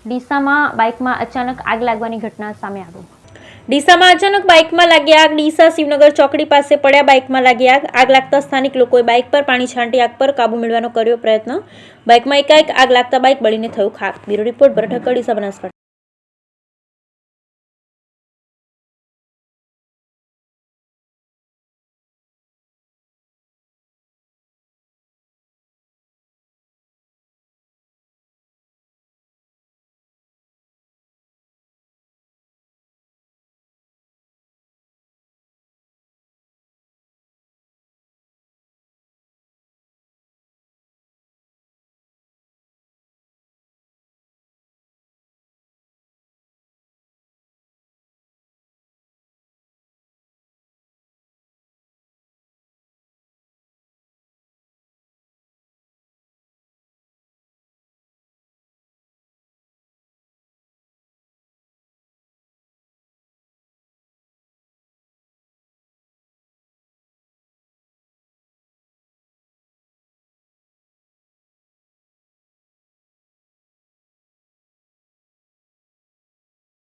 ડીસામાં બાઇકમાં અચાનક આગ લાગવાની ઘટના સામે આવી। ડીસામાં અચાનક બાઇકમાં લાગી આગ। ડીસા શિવનગર ચોકડી પાસે પડ્યા બાઇકમાં લાગી આગ। આગ લાગતા સ્થાનિક લોકોએ બાઇક પર પાણી છાંટી આગ પર કાબુ મેળવવાનો કર્યો પ્રયત્ન। બાઇકમાં એકાએક આગ લાગતા બાઇક બળીને થયું ખાખ। બ્યુરો રિપોર્ટ ભરત ઠક્કર, ડીસા, બનાસકાંઠા।